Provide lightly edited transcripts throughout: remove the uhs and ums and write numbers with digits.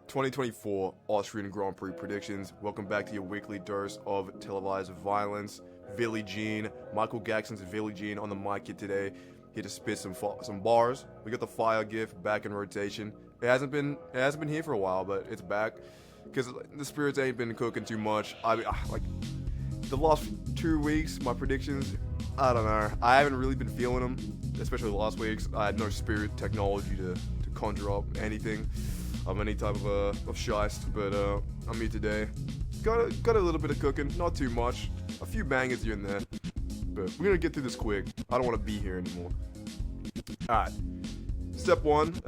2024 Austrian Grand Prix predictions. Welcome back to your weekly dose of televised violence. Billie Jean, Michael Jackson's Billie Jean on the mic here today. Here to spit some bars. We got the fire gift back in rotation. It hasn't been here for a while, but it's back because the spirits ain't been cooking too much. Like the last 2 weeks, my predictions, I don't know. I haven't really been feeling them, especially the last weeks. I had no spirit technology to conjure up anything of any type of shiest, but I'm here today. Got a little bit of cooking, not too much. A few bangers here and there, but we're gonna get through this quick. I don't want to be here anymore. Alright. Step 1,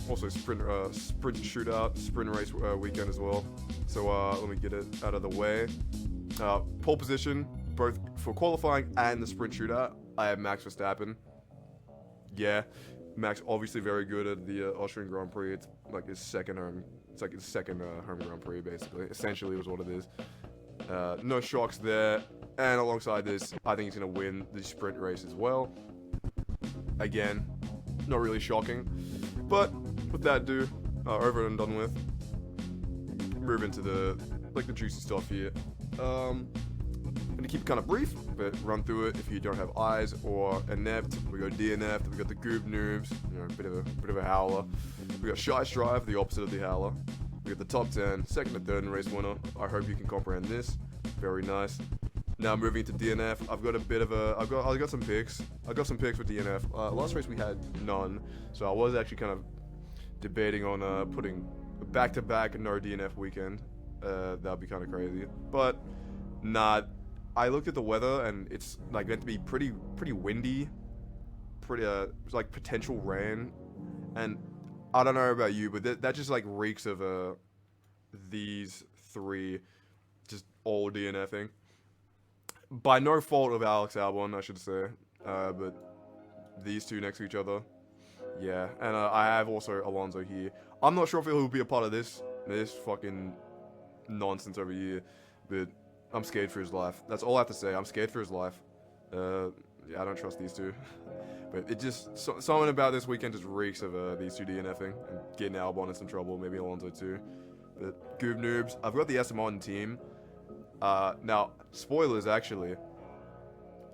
also sprint shootout, sprint race weekend as well. So let me get it out of the way. Pole position, both for qualifying and the sprint shootout, I have Max Verstappen. Yeah, Max obviously very good at the Austrian Grand Prix. It's like his second home. It's like his second home Grand Prix, basically. Essentially, is what it is. No shocks there. And alongside this, I think he's going to win the sprint race as well. Again, not really shocking. But with that over and done with, move into the juicy stuff here. I'm going to keep it kind of brief, but run through it. If you don't have eyes or inept, we got DNF, we got the Goob Noobs, a bit of a howler. We got Shy Strive, the opposite of the howler. We got the top 10, second and third in race winner. I hope you can comprehend this. Very nice. Now moving to DNF, I've got a bit of a, I got some picks. I got some picks for DNF. Last race we had none, so I was actually kind of debating on putting back-to-back no DNF weekend. That'd be kind of crazy, but nah. I looked at the weather and it's like meant to be pretty windy, it's like potential rain, and I don't know about you, but that just like reeks of these three just all DNFing. By no fault of Alex Albon, I should say, but these two next to each other, yeah. And I have also Alonso here. I'm not sure if he'll be a part of this fucking nonsense over here, but I'm scared for his life. That's all I have to say. I'm scared for his life. Yeah, I don't trust these two. But it just something about this weekend just reeks of these two DNFing and getting Albon in some trouble. Maybe Alonso too. But Goob Noobs, I've got the Aston Martin team. Now, spoilers actually.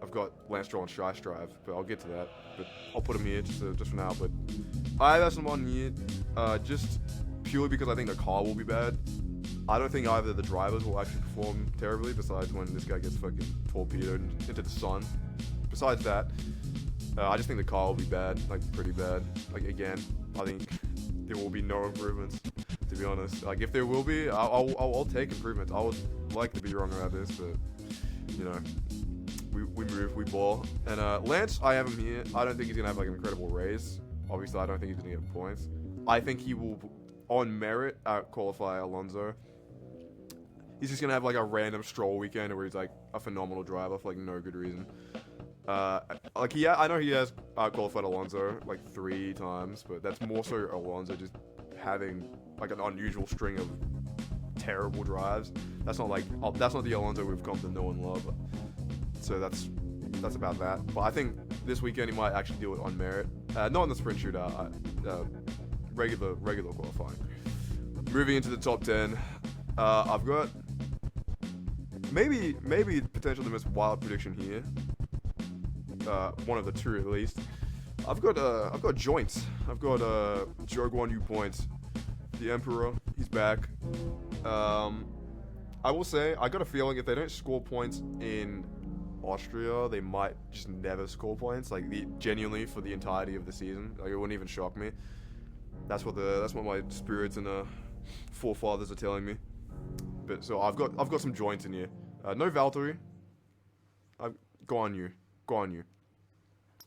I've got Lance Stroll and Shy Strive, but I'll get to that. But I'll put them here just for now. But I have Aston Martin here, just purely because I think the car will be bad. I don't think either of the drivers will actually perform terribly, besides when this guy gets fucking torpedoed into the sun. Besides that, I just think the car will be bad, like pretty bad. Like again, I think there will be no improvements, to be honest. Like if there will be, I'll take improvements. I would like to be wrong about this, but we move, we ball. And Lance, I have him here. I don't think he's gonna have like an incredible race. Obviously, I don't think he's gonna get points. I think he will, on merit, qualify Alonso. He's just gonna have like a random Stroll weekend where he's like a phenomenal driver for like no good reason. I know he has qualified Alonso like 3 times, but that's more so Alonso just having like an unusual string of terrible drives. That's not the Alonso we've come to know and love. So that's about that. But I think this weekend he might actually do it on merit. Not in the sprint shootout. Regular qualifying. Moving into the top 10, I've got maybe potentially the most wild prediction here. One of the two at least. I've got joints. I've got Zhou Guanyu points. The Emperor, he's back. I will say I got a feeling if they don't score points in Austria, they might just never score points. Like genuinely for the entirety of the season. Like it wouldn't even shock me. That's what my spirits and forefathers are telling me. But so I've got some joints in here. No Valtteri. Guanyu.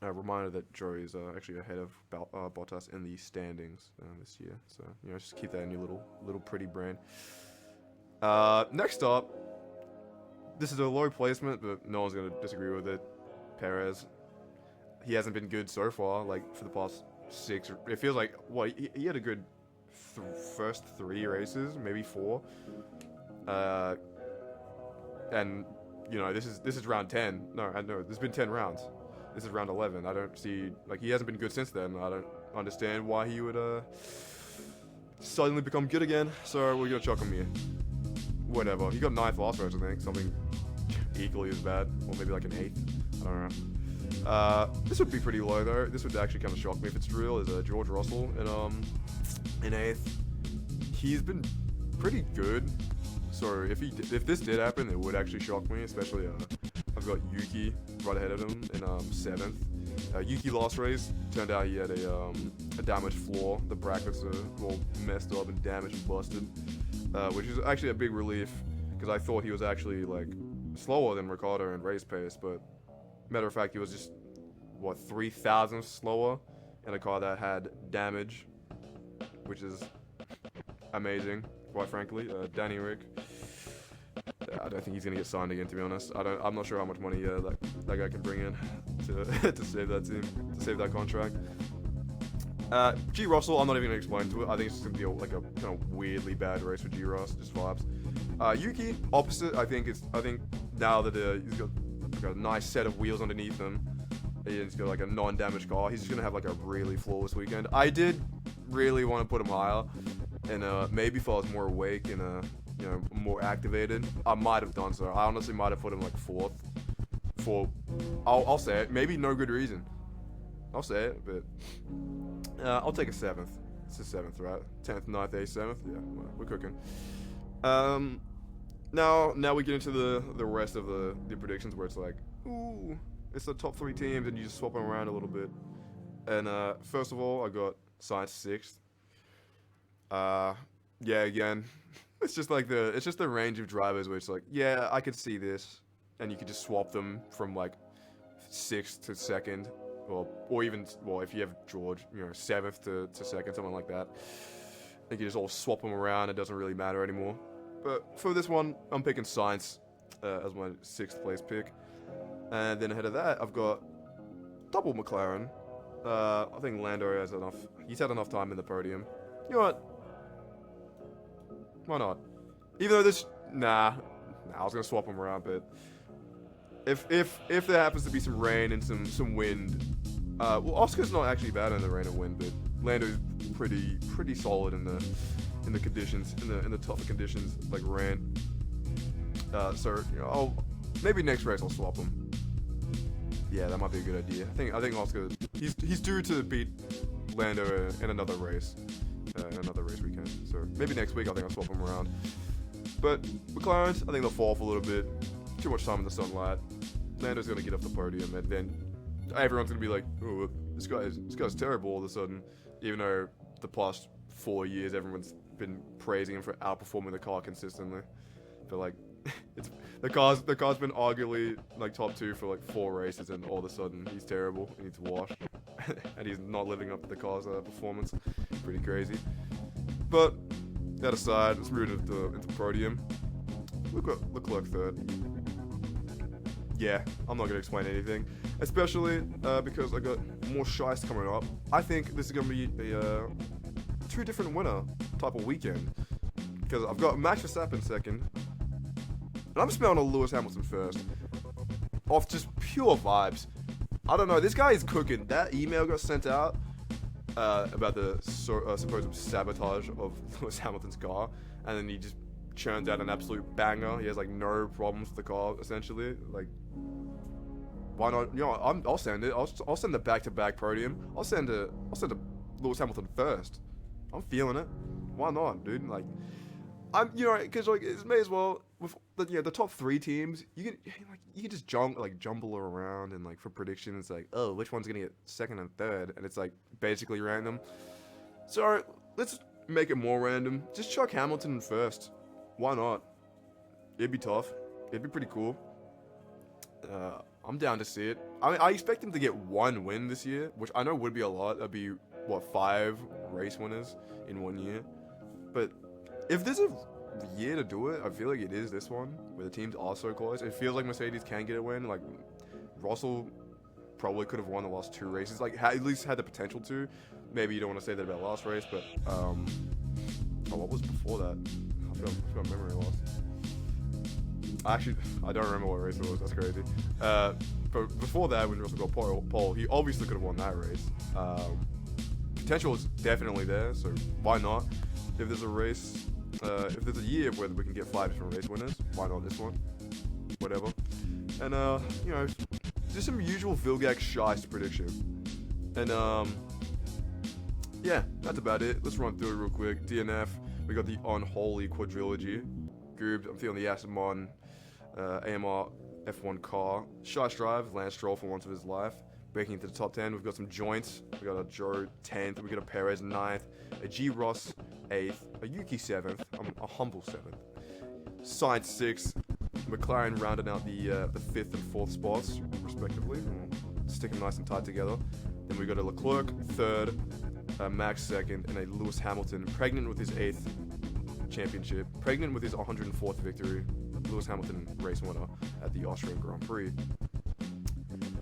Reminder that Joey is actually ahead of Bottas in the standings this year. So just keep that in your little pretty brain. Next up, this is a low placement, but no one's gonna disagree with it. Perez. He hasn't been good so far. Like for the past 6, it feels like he had a good first 3 races, maybe 4. And this is round 10. No, there's been 10 rounds. This is round 11. I don't see he hasn't been good since then. I don't understand why he would suddenly become good again. So we're gonna chuck him here. Whatever. He got 9th last race, I think. Something equally as bad, or maybe like an 8th. I don't know. This would be pretty low though. This would actually kind of shock me if it's real. Is George Russell in 8th. He's been pretty good. So if this did happen, it would actually shock me. Especially I've got Yuki right ahead of him in 7th. Yuki last race turned out he had a damaged floor. The brackets are all messed up and damaged and busted, which is actually a big relief because I thought he was actually like slower than Ricciardo in race pace, but matter of fact he was just what 3,000 slower in a car that had damage, which is amazing, quite frankly. Danny Rick, I don't think he's gonna get signed again, to be honest. I'm not sure how much money that guy can bring in to to save that team, to save that contract. G Russell, I'm not even gonna explain to it. I think it's just gonna be like a kind of weirdly bad race for G Russ, just vibes. Yuki, opposite. I think now that he's got a nice set of wheels underneath him, he's got like a non-damaged car. He's just gonna have like a really flawless weekend. I did really want to put him higher, and maybe if I was more awake and more activated, I might have done so. I honestly might have put him like 4th. I'll say it. Maybe no good reason. I'll say it, but I'll take a 7th. It's a 7th, right? 10th, 9th, 8th, 7th. Yeah, well, we're cooking. Now we get into the rest of the predictions where it's like, ooh, it's the top 3 teams, and you just swap them around a little bit. And first of all, I got Sainz 6th. Yeah, again, it's just the range of drivers where it's like, yeah, I could see this, and you could just swap them from like 6th to 2nd, or even if you have George, 7th to 2nd, something like that. I think you just all swap them around. It doesn't really matter anymore. But for this one, I'm picking Sainz as my 6th place pick, and then ahead of that, I've got double McLaren. I think Lando has enough. He's had enough time in the podium. You know what? Why not? Even though I was gonna swap them around, but if there happens to be some rain and some wind, Oscar's not actually bad in the rain and wind, but Lando's pretty solid in the conditions, in the tougher conditions like rain. So maybe next race I'll swap him. Yeah, that might be a good idea. I think Oscar he's due to beat Lando in another race. Another race weekend. So maybe next week I think I'll swap them around. But McLaren, I think they'll fall off a little bit. Too much time in the sunlight. Lando's gonna get off the podium, and then everyone's gonna be like, "Oh, this guy's terrible." All of a sudden, even though the past 4 years everyone's been praising him for outperforming the car consistently. But like, the car's been arguably like top 2 for like 4 races, and all of a sudden he's terrible. He needs wash, and he's not living up to the car's performance. Pretty crazy. But that aside, let's move into podium. We've got Leclerc 3rd. Yeah, I'm not gonna explain anything, especially because I got more shites coming up. I think this is gonna be a 2 different winner type of weekend, because I've got Max Verstappen 2nd, and I'm spelling on Lewis Hamilton 1st, off just pure vibes. I don't know, this guy is cooking. That email got sent out about the supposed sabotage of Lewis Hamilton's car, and then he just churns out an absolute banger. He has like no problems with the car, essentially. Like, why not? I'll send it. I'll send the back-to-back podium. I'll send a Lewis Hamilton 1st. I'm feeling it. Why not, dude? Like, because like it may as well with the top 3 teams. You can just jumble around, and like for predictions, like, oh, which one's gonna get 2nd and 3rd, and it's like basically random. So let's make it more random. Just chuck Hamilton in 1st. Why not? It'd be tough. It'd be pretty cool. I'm down to see it. I expect him to get 1 win this year, which I know would be a lot. That'd be 5 race winners in 1 year. But if there's a year to do it, I feel like it is this one, where the teams are so close. It feels like Mercedes can get a win. Like, Russell probably could have won the last 2 races. Like, at least had the potential to. Maybe you don't want to say that about last race, but what was before that? I forgot memory loss. Actually, I don't remember what race it was. That's crazy. But before that, when Russell got pole, he obviously could have won that race. Potential is definitely there, so why not? if there's a race, if there's a year where we can get 5 different race winners, why not this one? Whatever. And you know, just some usual Vilgax Shice prediction. And yeah, that's about it. Let's run through it real quick. DNF, we got the Unholy Quadrilogy. Goob, I'm feeling the Asimon, AMR F1 car. Shice Drive, Lance Stroll for once of his life. Breaking into the top 10, we've got some joints. We got a Joe 10th, we got a Perez 9th, a G Ross 8th, a Yuki 7th, a humble 7th. Sainz 6th, McLaren rounding out the 5th and 4th spots, respectively. Stick them nice and tight together. Then we got a Leclerc 3rd, Max 2nd, and a Lewis Hamilton, pregnant with his 8th championship, pregnant with his 104th victory. Lewis Hamilton race winner at the Austrian Grand Prix.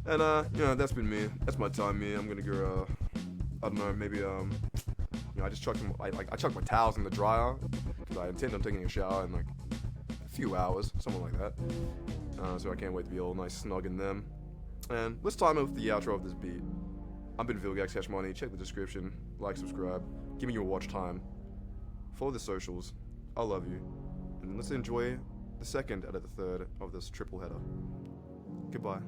And you know, that's been me. That's my time, me. I'm gonna go. I don't know. Maybe you know, I just chucked them. I chucked my towels in the dryer because I intend on taking a shower in like a few hours, something like that. So I can't wait to be all nice, snug in them. And let's time it with the outro of this beat. I've been Vilgax Cash Money. Check the description. Like, subscribe. Give me your watch time. Follow the socials. I love you. And let's enjoy the second out of the third of this triple header. Goodbye.